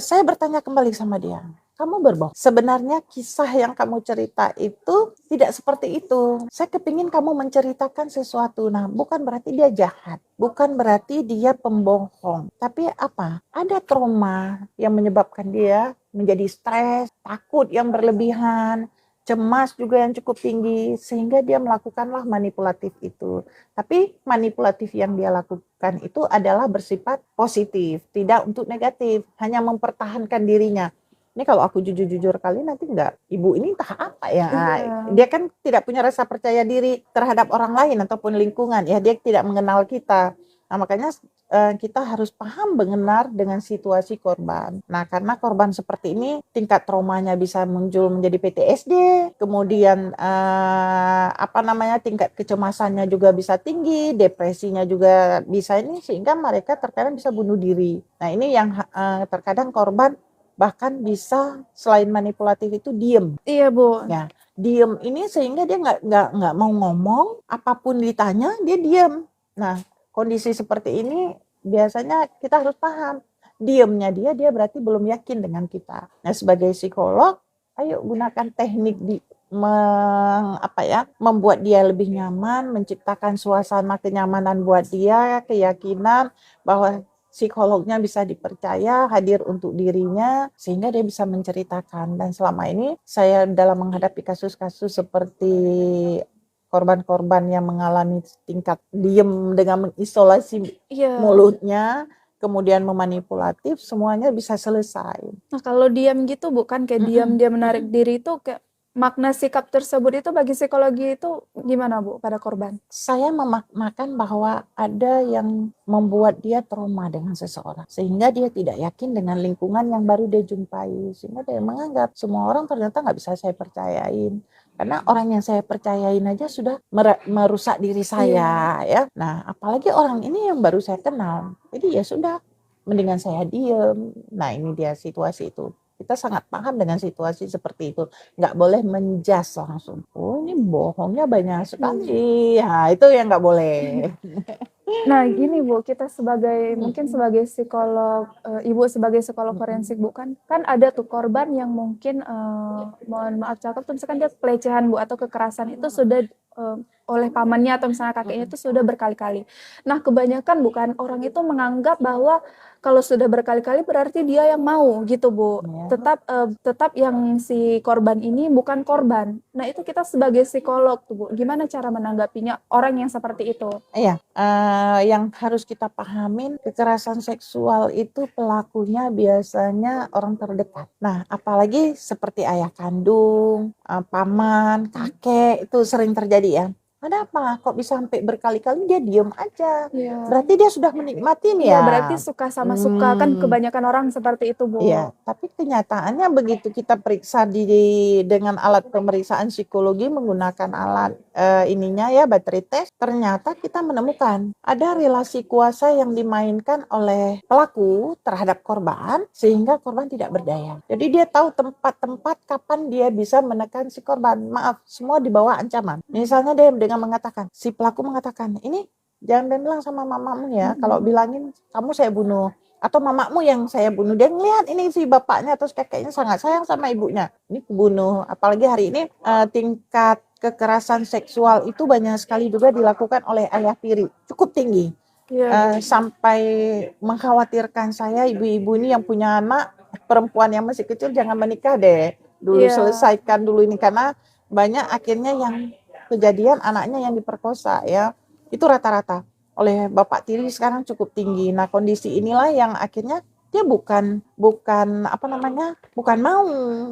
Saya bertanya kembali sama dia, kamu berbohong. Sebenarnya kisah yang kamu cerita itu tidak seperti itu. Saya kepingin kamu menceritakan sesuatu. Nah, bukan berarti dia jahat. Bukan berarti dia pembohong. Tapi apa? Ada trauma yang menyebabkan dia menjadi stres, takut yang berlebihan, cemas juga yang cukup tinggi. Sehingga dia melakukanlah manipulatif itu. Tapi manipulatif yang dia lakukan itu adalah bersifat positif. Tidak untuk negatif. Hanya mempertahankan dirinya. Ini kalau aku jujur-jujur kali nanti enggak, ibu ini entah apa ya. Dia kan tidak punya rasa percaya diri terhadap orang lain ataupun lingkungan. Ya, dia tidak mengenal kita. Nah, makanya kita harus paham benar dengan situasi korban. Nah, karena korban seperti ini tingkat traumanya bisa muncul menjadi PTSD, kemudian tingkat kecemasannya juga bisa tinggi, depresinya juga bisa ini sehingga mereka terkadang bisa bunuh diri. Nah, ini yang terkadang korban bahkan bisa selain manipulatif itu diem. Iya Bu. Ya, diem ini sehingga dia nggak mau ngomong, apapun ditanya dia diem. Nah, kondisi seperti ini biasanya kita harus paham. Diemnya dia berarti belum yakin dengan kita. Nah, sebagai psikolog, ayo gunakan teknik membuat dia lebih nyaman, menciptakan suasana kenyamanan buat dia, keyakinan bahwa psikolognya bisa dipercaya, hadir untuk dirinya, sehingga dia bisa menceritakan. Dan selama ini saya dalam menghadapi kasus-kasus seperti korban-korban yang mengalami tingkat diem dengan mengisolasi mulutnya, kemudian memanipulatif, semuanya bisa selesai. Nah, kalau diam gitu bukan kayak diam dia menarik diri itu kayak makna sikap tersebut itu bagi psikologi itu gimana Bu pada korban? Saya memaknakan bahwa ada yang membuat dia trauma dengan seseorang. Sehingga dia tidak yakin dengan lingkungan yang baru dia jumpai. Sehingga dia menganggap semua orang ternyata nggak bisa saya percayain. Karena orang yang saya percayain aja sudah merusak diri saya. Ya. Nah, apalagi orang ini yang baru saya kenal. Jadi ya sudah, mendingan saya diem. Nah, ini dia situasi itu. Kita sangat paham dengan situasi seperti itu. Nggak boleh menjas langsung. Oh, ini bohongnya banyak sekali. Ya, itu yang nggak boleh. Nah, gini Bu, kita mungkin sebagai psikolog, Ibu sebagai psikolog forensik Bu kan ada tuh korban yang mungkin mohon maaf cakap tuh misalkan dia pelecehan Bu atau kekerasan itu sudah oleh pamannya atau misalnya kakeknya itu sudah berkali-kali. Nah, kebanyakan bukan orang itu menganggap bahwa kalau sudah berkali-kali berarti dia yang mau gitu Bu. Tetap yang si korban ini bukan korban. Nah, itu kita sebagai psikolog tuh Bu, gimana cara menanggapinya orang yang seperti itu? Iya, yang harus kita pahamin, kekerasan seksual itu pelakunya biasanya orang terdekat. Nah, apalagi seperti ayah kandung, paman, kakek, itu sering terjadi ya. Ada apa? Kok bisa sampai berkali-kali dia diem aja? Berarti dia sudah menikmati nih ya. Iya, berarti suka sama suka kan kebanyakan orang seperti itu Bu. Iya, tapi kenyataannya begitu kita periksa dengan alat pemeriksaan psikologi menggunakan alat battery test, ternyata kita menemukan ada relasi kuasa yang dimainkan oleh pelaku terhadap korban sehingga korban tidak berdaya. Jadi dia tahu tempat-tempat kapan dia bisa menekan si korban. Maaf, semua di bawah ancaman. Misalnya dia dengan mengatakan, si pelaku mengatakan, ini jangan bilang sama mamamu ya, kalau bilangin kamu saya bunuh. Atau mamamu yang saya bunuh. Dia ngelihat ini si bapaknya atau kakeknya sangat sayang sama ibunya. Ini kebunuh. Apalagi hari ini tingkat kekerasan seksual itu banyak sekali juga dilakukan oleh ayah tiri. Cukup tinggi. Sampai mengkhawatirkan saya ibu-ibu ini yang punya anak perempuan yang masih kecil jangan menikah deh. Dulu selesaikan dulu ini karena banyak akhirnya yang kejadian anaknya yang diperkosa ya. Itu rata-rata oleh bapak tiri sekarang cukup tinggi. Nah, kondisi inilah yang akhirnya dia bukan bukan apa namanya? Bukan mau,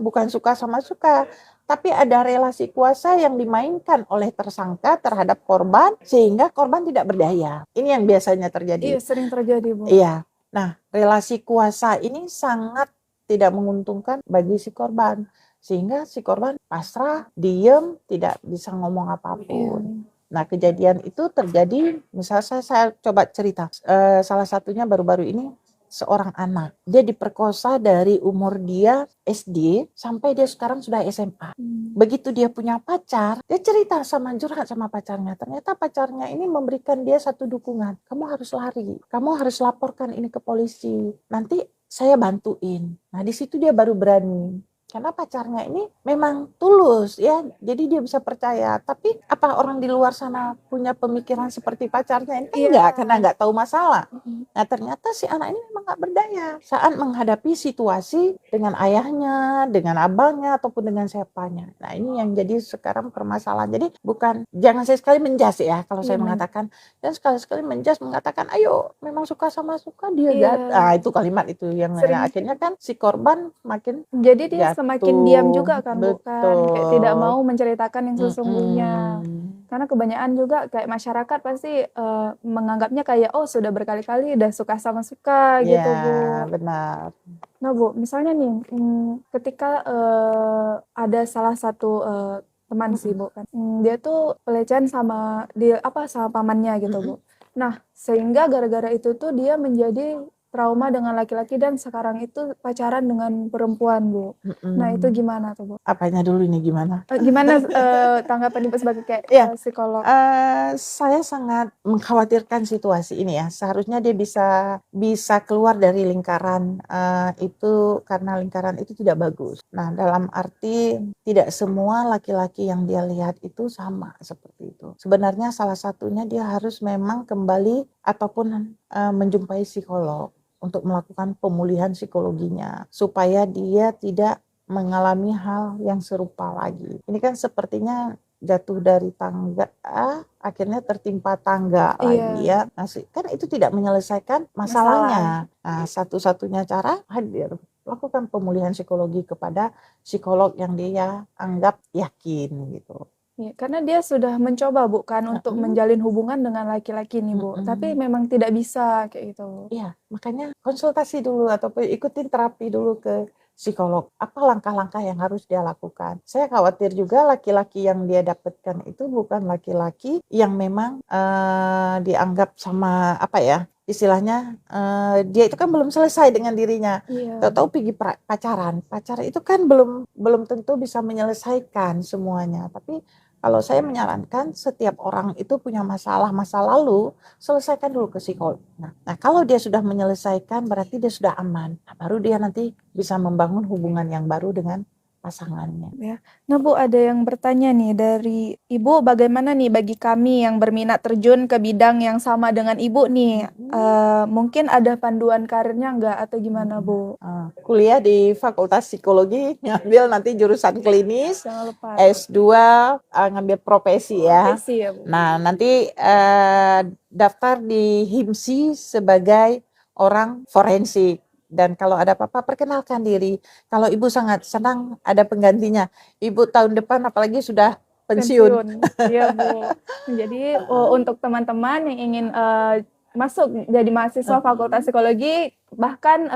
bukan suka sama suka, tapi ada relasi kuasa yang dimainkan oleh tersangka terhadap korban sehingga korban tidak berdaya. Ini yang biasanya Iya, terjadi. sering terjadi, Bu. Iya. Nah, relasi kuasa ini sangat tidak menguntungkan bagi si korban. Sehingga si korban pasrah, diem, tidak bisa ngomong Iya. apapun. Nah, kejadian itu terjadi, misalnya saya coba cerita, salah satunya baru-baru ini seorang anak. Dia diperkosa dari umur dia SD sampai dia sekarang sudah SMA. Begitu dia punya pacar, dia cerita curhat sama pacarnya. Ternyata pacarnya ini memberikan dia satu dukungan. Kamu harus lari, kamu harus laporkan ini ke polisi. Nanti saya bantuin. Nah, di situ dia baru berani. Karena pacarnya ini memang tulus ya, jadi dia bisa percaya. Tapi apa orang di luar sana punya pemikiran seperti pacarnya ini? Iya. Enggak, karena nggak tahu masalah. Nah, ternyata si anak ini memang nggak berdaya saat menghadapi situasi dengan ayahnya, dengan abangnya, ataupun dengan siapanya. Nah, ini yang jadi sekarang permasalahan. Jadi bukan, jangan sekali menjas ya kalau saya Iya, mengatakan, dan sekali-sekali menjas mengatakan, ayo memang suka sama suka dia Iya. Nah, itu kalimat itu yang Sering. akhirnya kan si korban makin Jadi dia semakin diam juga kan, Bu, kan. Kayak tidak betul. mau menceritakan yang sesungguhnya. Mm-mm. Karena kebanyakan juga kayak masyarakat pasti menganggapnya kayak, oh sudah berkali-kali udah suka sama suka gitu, Bu. Ya, benar. Nah, Bu, misalnya nih, ketika ada salah satu teman sih, Bu, kan. Dia tuh pelecehan sama sama pamannya gitu, Bu. Nah, sehingga gara-gara itu tuh dia menjadi trauma dengan laki-laki dan sekarang itu pacaran dengan perempuan, Bu. Nah, itu gimana tuh, Bu? Apanya dulu ini gimana? Gimana tanggapan Ibu sebagai kayak Ya, psikolog? saya sangat mengkhawatirkan situasi ini ya. Seharusnya dia bisa keluar dari lingkaran itu, karena lingkaran itu tidak bagus. Nah, dalam arti tidak semua laki-laki yang dia lihat itu sama seperti itu. Sebenarnya salah satunya dia harus memang kembali ataupun menjumpai psikolog untuk melakukan pemulihan psikologinya supaya dia tidak mengalami hal yang serupa lagi. Ini kan sepertinya jatuh dari tangga, akhirnya tertimpa tangga lagi ya. Nah, kan itu tidak menyelesaikan masalahnya. Nah, satu-satunya cara hadir, lakukan pemulihan psikologi kepada psikolog yang dia anggap yakin gitu. Ya, karena dia sudah mencoba, Bu, kan untuk menjalin hubungan dengan laki-laki nih, Bu. Tapi memang tidak bisa kayak gitu. Iya, makanya konsultasi dulu ataupun ikutin terapi dulu ke psikolog. Apa langkah-langkah yang harus dia lakukan? Saya khawatir juga laki-laki yang dia dapatkan itu bukan laki-laki yang memang dianggap sama apa ya? Istilahnya dia itu kan belum selesai dengan dirinya. Tahu-tahu pergi pacaran. Pacaran itu kan belum tentu bisa menyelesaikan semuanya. Tapi kalau saya menyarankan setiap orang itu punya masalah masa lalu, selesaikan dulu ke psikolog. Nah, kalau dia sudah menyelesaikan berarti dia sudah aman. Nah, baru dia nanti bisa membangun hubungan yang baru dengan pasangannya. Ya. Nah, Bu, ada yang bertanya nih dari Ibu, bagaimana nih bagi kami yang berminat terjun ke bidang yang sama dengan Ibu nih? Mungkin ada panduan karirnya nggak atau gimana, Bu? Kuliah di Fakultas Psikologi, ngambil nanti jurusan klinis, Jangan lupa. S2 ngambil profesi ya. Profesi ya, Bu. Nah, nanti daftar di HIMSI sebagai orang forensik. Dan kalau ada apa-apa, perkenalkan diri. Kalau Ibu sangat senang ada penggantinya. Ibu tahun depan apalagi sudah pensiun. Iya, Bu. Jadi untuk teman-teman yang ingin masuk jadi mahasiswa Fakultas Psikologi, bahkan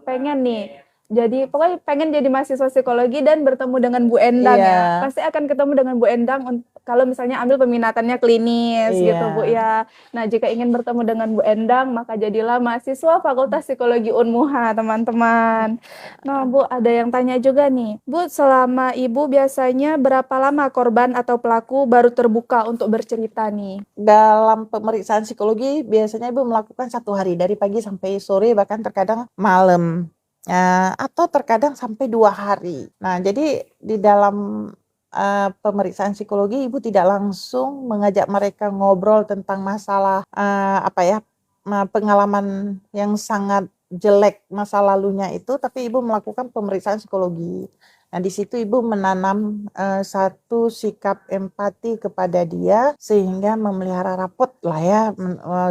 pengen nih, jadi pokoknya pengen jadi mahasiswa psikologi dan bertemu dengan Bu Endang ya. Pasti akan ketemu dengan Bu Endang kalau misalnya ambil peminatannya klinis gitu, Bu ya. Nah, jika ingin bertemu dengan Bu Endang, maka jadilah mahasiswa Fakultas Psikologi Unmuha, teman-teman. Nah, Bu, ada yang tanya juga nih. Bu, selama Ibu biasanya berapa lama korban atau pelaku baru terbuka untuk bercerita nih? Dalam pemeriksaan psikologi biasanya Ibu melakukan 1 hari, dari pagi sampai sore, bahkan terkadang malam. Atau terkadang sampai 2 hari. Nah, jadi di dalam pemeriksaan psikologi Ibu tidak langsung mengajak mereka ngobrol tentang masalah pengalaman yang sangat jelek masa lalunya itu, tapi Ibu melakukan pemeriksaan psikologi. Nah, di situ ibu menanam satu sikap empati kepada dia sehingga memelihara rapot lah ya,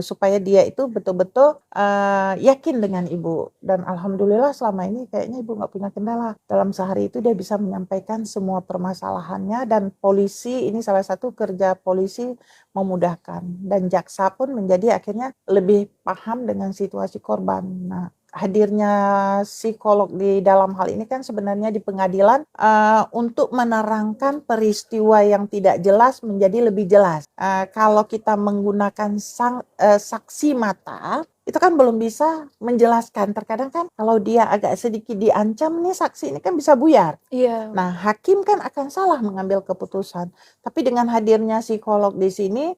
supaya dia itu betul-betul yakin dengan ibu. Dan alhamdulillah selama ini kayaknya ibu nggak punya kendala. Dalam sehari itu dia bisa menyampaikan semua permasalahannya, dan polisi, ini salah satu kerja polisi, memudahkan. Dan jaksa pun menjadi akhirnya lebih paham dengan situasi korban. Nah, hadirnya psikolog di dalam hal ini kan sebenarnya di pengadilan untuk menerangkan peristiwa yang tidak jelas menjadi lebih jelas. Kalau kita menggunakan saksi mata, itu kan belum bisa menjelaskan. Terkadang kan kalau dia agak sedikit diancam nih, saksi ini kan bisa buyar. Iya. Nah, hakim kan akan salah mengambil keputusan. Tapi dengan hadirnya psikolog di sini,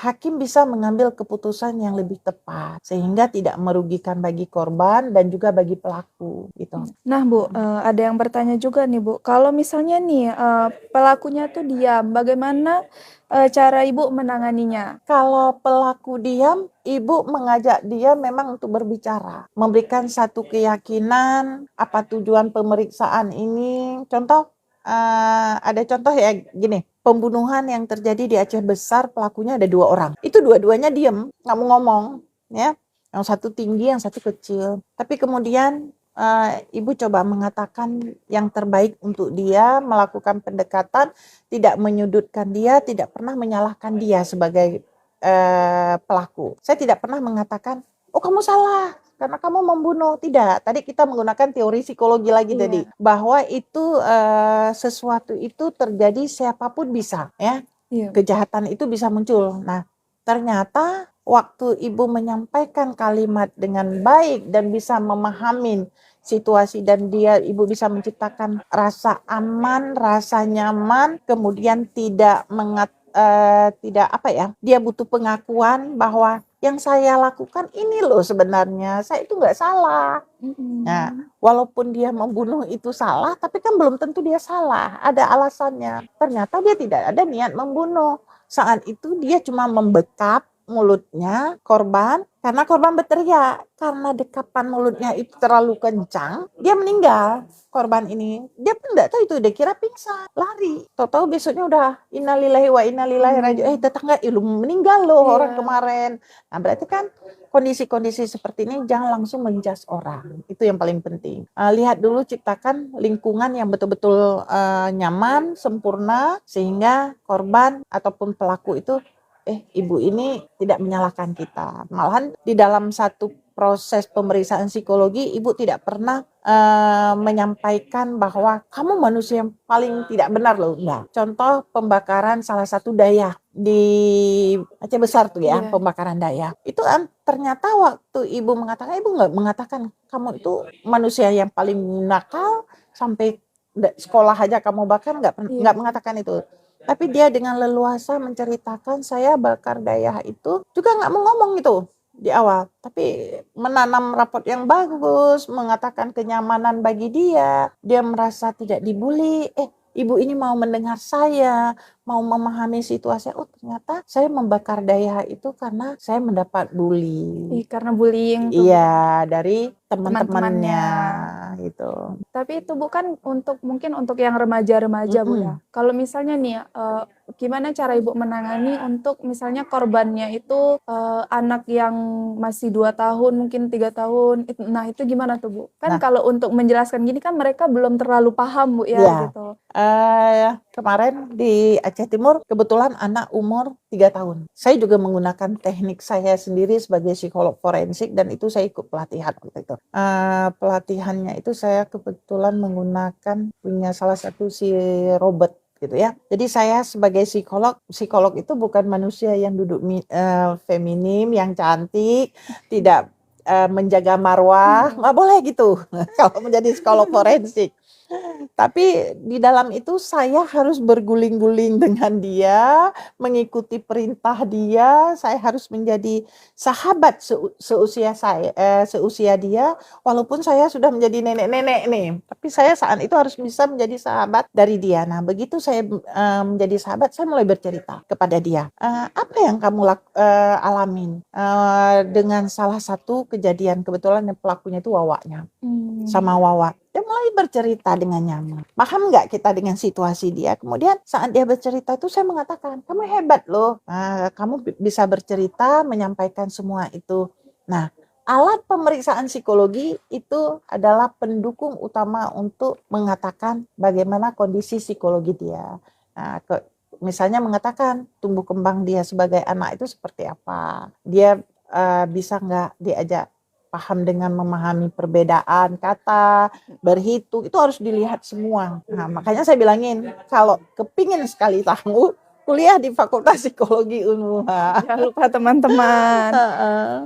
hakim bisa mengambil keputusan yang lebih tepat sehingga tidak merugikan bagi korban dan juga bagi pelaku gitu. Nah Bu, ada yang bertanya juga nih Bu, kalau misalnya nih pelakunya tuh diam, bagaimana cara Ibu menanganinya? Kalau pelaku diam, ibu mengajak dia memang untuk berbicara, memberikan satu keyakinan apa tujuan pemeriksaan ini. Contoh, ada contoh ya gini, pembunuhan yang terjadi di Aceh Besar, pelakunya ada 2 orang. Itu dua-duanya diam, nggak mau ngomong, ya. Yang satu tinggi, yang satu kecil. Tapi kemudian ibu coba mengatakan yang terbaik untuk dia, melakukan pendekatan, tidak menyudutkan dia, tidak pernah menyalahkan dia sebagai pelaku. Saya tidak pernah mengatakan, oh kamu salah karena kamu membunuh. Tidak. Tadi kita menggunakan teori psikologi lagi tadi, bahwa itu sesuatu itu terjadi siapapun bisa, ya. Iya. Kejahatan itu bisa muncul. Nah, ternyata waktu ibu menyampaikan kalimat dengan baik dan bisa memahami situasi, dan ibu bisa menciptakan rasa aman, rasa nyaman, kemudian tidak apa ya, dia butuh pengakuan bahwa yang saya lakukan ini loh sebenarnya, saya itu nggak salah. Nah, walaupun dia membunuh itu salah, tapi kan belum tentu dia salah, ada alasannya. Ternyata dia tidak ada niat membunuh. Saat itu dia cuma membekap mulutnya korban, karena korban berteriak. Karena dekapan mulutnya itu terlalu kencang, dia meninggal. Korban ini, dia pun tidak tahu itu, dia kira pingsan, lari. Tahu-tahu besoknya udah innalillahi wa inna ilaihi raji'un. Tetangga, meninggal loh orang kemarin. Nah, berarti kan kondisi-kondisi seperti ini jangan langsung menjudge orang. Itu yang paling penting. Lihat dulu, ciptakan lingkungan yang betul-betul nyaman, sempurna, sehingga korban ataupun pelaku itu, ibu ini tidak menyalahkan kita. Malahan di dalam satu proses pemeriksaan psikologi, ibu tidak pernah menyampaikan bahwa kamu manusia yang paling tidak benar loh. Enggak. Contoh pembakaran salah satu Dayak di Aceh Besar tuh ya, pembakaran Dayak. Itu ternyata waktu ibu mengatakan, ibu nggak mengatakan kamu itu manusia yang paling nakal, sampai sekolah aja kamu bakar, nggak mengatakan itu. Tapi dia dengan leluasa menceritakan, saya bakar Dayak itu juga nggak mau ngomong itu di awal, tapi menanam raport yang bagus, mengatakan kenyamanan bagi dia merasa tidak dibully. Ibu ini mau mendengar saya, mau memahami situasi. Oh, ternyata saya membakar Dayak itu karena saya mendapat bully. Karena bullying. Iya, dari teman-temannya gitu. Tapi itu bukan mungkin untuk yang remaja-remaja Bu ya. Kalau misalnya nih, gimana cara Ibu menangani untuk misalnya korbannya itu anak yang masih 2 tahun, mungkin 3 tahun. Nah, itu gimana tuh Bu? Kan kalau untuk menjelaskan gini kan mereka belum terlalu paham Bu ya gitu. Kemarin di Aceh Timur kebetulan anak umur 3 tahun. Saya juga menggunakan teknik saya sendiri sebagai psikolog forensik, dan itu saya ikut pelatihan waktu itu. Pelatihannya itu saya kebetulan menggunakan punya salah satu si Robert gitu ya. Jadi saya sebagai psikolog itu bukan manusia yang duduk feminim, yang cantik, tidak menjaga marwah, nggak boleh gitu kalau menjadi psikolog forensik. Tapi di dalam itu saya harus berguling-guling dengan dia, mengikuti perintah dia, saya harus menjadi sahabat seusia dia, walaupun saya sudah menjadi nenek-nenek nih. Tapi saya saat itu harus bisa menjadi sahabat dari dia. Nah, begitu saya menjadi sahabat, saya mulai bercerita kepada dia. Apa yang kamu alamin dengan salah satu kejadian, kebetulan yang pelakunya itu Wawaknya, sama Wawa. Dia mulai mulai bercerita dengan nyaman. Paham nggak kita dengan situasi dia? Kemudian saat dia bercerita itu saya mengatakan, kamu hebat loh. Kamu bisa bercerita, menyampaikan semua itu. Nah, alat pemeriksaan psikologi itu adalah pendukung utama untuk mengatakan bagaimana kondisi psikologi dia. Nah, misalnya mengatakan tumbuh kembang dia sebagai anak itu seperti apa. Dia bisa nggak diajak paham dengan memahami perbedaan kata, berhitung, itu harus dilihat semua. Nah, makanya saya bilangin, kalau kepingin sekali tahu, kuliah di Fakultas Psikologi Unmuha. Jangan lupa teman-teman.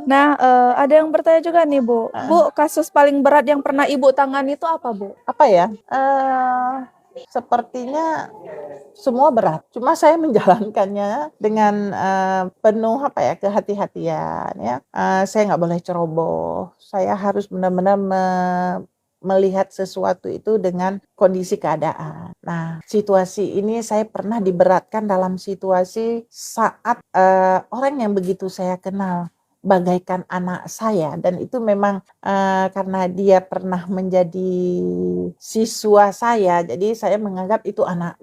Nah, ada yang bertanya juga nih, Bu. Bu, kasus paling berat yang pernah Ibu tangani itu apa, Bu? Apa ya? Sepertinya semua berat. Cuma saya menjalankannya dengan penuh kehati-hatian ya. Saya nggak boleh ceroboh. Saya harus benar-benar melihat sesuatu itu dengan kondisi keadaan. Nah, situasi ini saya pernah diberatkan dalam situasi saat orang yang begitu saya kenal bagaikan anak saya, dan itu memang karena dia pernah menjadi siswa saya, jadi saya menganggap itu anak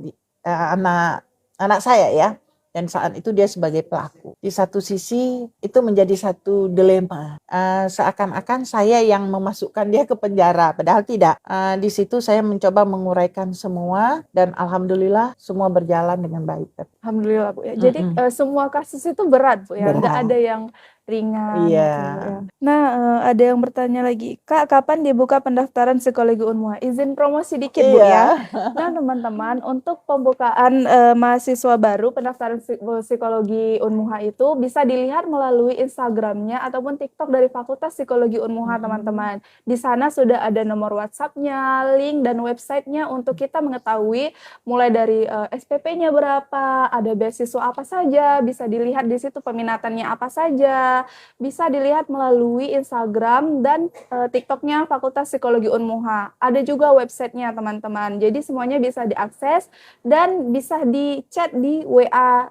saya ya, dan saat itu dia sebagai pelaku. Di satu sisi itu menjadi satu dilema, seakan-akan saya yang memasukkan dia ke penjara, padahal tidak. Di situ saya mencoba menguraikan semua dan alhamdulillah semua berjalan dengan baik. Alhamdulillah, Bu ya. Jadi semua kasus itu berat, Bu ya. Nggak Berat. ada yang ringan Iya. gitu, Bu ya. Nah, ada yang bertanya lagi, Kak, kapan dibuka pendaftaran psikologi Unmuha? Izin promosi dikit, Bu ya. Nah, teman-teman, untuk pembukaan mahasiswa baru pendaftaran psikologi Unmuha itu bisa dilihat melalui Instagramnya ataupun TikTok dari Fakultas Psikologi Unmuha, teman-teman. Di sana sudah ada nomor WhatsApp-nya, link dan websitenya untuk kita mengetahui mulai dari SPP-nya berapa, ada beasiswa apa saja, bisa dilihat di situ peminatannya apa saja, bisa dilihat melalui Instagram dan TikTok-nya Fakultas Psikologi Unmuha. Ada juga websitenya, teman-teman. Jadi semuanya bisa diakses dan bisa di-chat di WA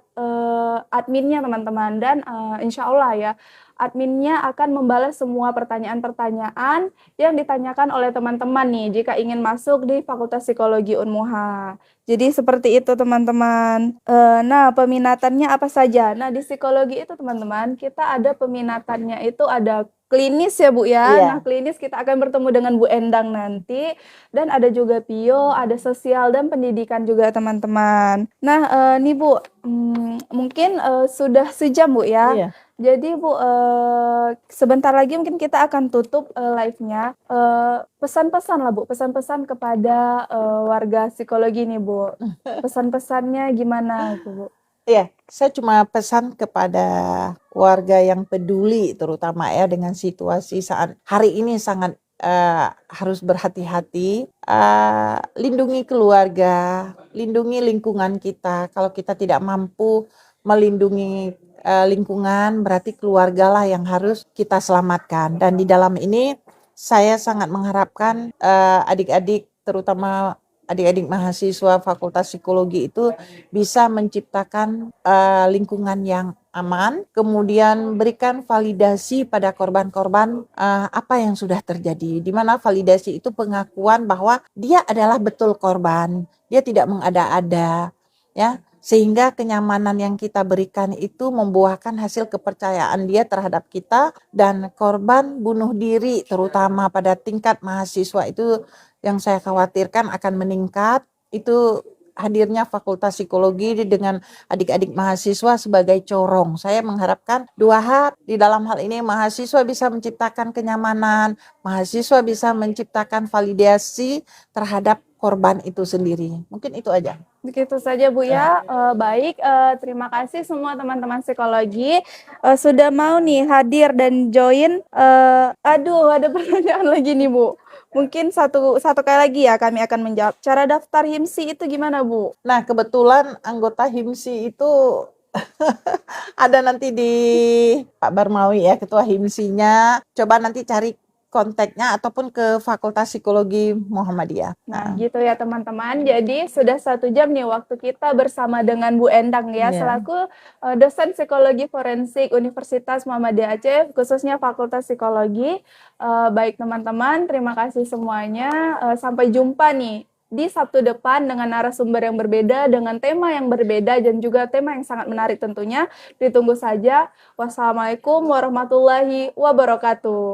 adminnya, teman-teman. Dan insya Allah ya, adminnya akan membalas semua pertanyaan-pertanyaan yang ditanyakan oleh teman-teman nih jika ingin masuk di Fakultas Psikologi Unmuha. Jadi seperti itu, teman-teman. Nah, peminatannya apa saja? Nah, di psikologi itu, teman-teman, kita ada peminatannya itu ada klinis ya, Bu ya. Iya. Nah, klinis kita akan bertemu dengan Bu Endang nanti. Dan ada juga PIO, ada sosial dan pendidikan juga, teman-teman. Nah, nih Bu, mungkin sudah sejam, Bu ya. Iya. Jadi Bu, sebentar lagi mungkin kita akan tutup live-nya. Pesan-pesan lah Bu, pesan-pesan kepada warga psikologi nih Bu. Pesan-pesannya gimana itu Bu? Iya, saya cuma pesan kepada warga yang peduli terutama ya dengan situasi saat hari ini sangat harus berhati-hati, lindungi keluarga, lindungi lingkungan kita. Kalau kita tidak mampu melindungi lingkungan, berarti keluargalah yang harus kita selamatkan. Dan di dalam ini saya sangat mengharapkan adik-adik, terutama adik-adik mahasiswa Fakultas Psikologi itu bisa menciptakan lingkungan yang aman, kemudian berikan validasi pada korban-korban apa yang sudah terjadi, di mana validasi itu pengakuan bahwa dia adalah betul korban, dia tidak mengada-ada, ya, sehingga kenyamanan yang kita berikan itu membuahkan hasil kepercayaan dia terhadap kita, dan korban bunuh diri terutama pada tingkat mahasiswa itu yang saya khawatirkan akan meningkat. Itu hadirnya Fakultas Psikologi dengan adik-adik mahasiswa sebagai corong. Saya mengharapkan dua hal di dalam hal ini, mahasiswa bisa menciptakan kenyamanan, mahasiswa bisa menciptakan validasi terhadap korban itu sendiri. Mungkin itu aja. Begitu saja Bu ya. Baik, terima kasih semua teman-teman psikologi sudah mau nih hadir dan join. Aduh, ada pertanyaan lagi nih Bu. Mungkin satu kali lagi ya kami akan menjawab. Cara daftar HIMSI itu gimana Bu? Nah, kebetulan anggota HIMSI itu ada nanti di Pak Barmawi ya, ketua HIMSI-nya. Coba nanti cari kontaknya ataupun ke Fakultas Psikologi Muhammadiyah. Nah, gitu ya teman-teman. Jadi sudah 1 jam nih waktu kita bersama dengan Bu Endang ya, Iya. selaku dosen psikologi forensik Universitas Muhammadiyah Aceh, khususnya Fakultas Psikologi. Baik teman-teman, terima kasih semuanya. Sampai jumpa nih di Sabtu depan dengan narasumber yang berbeda, dengan tema yang berbeda, dan juga tema yang sangat menarik tentunya. Ditunggu saja. Wassalamualaikum warahmatullahi wabarakatuh.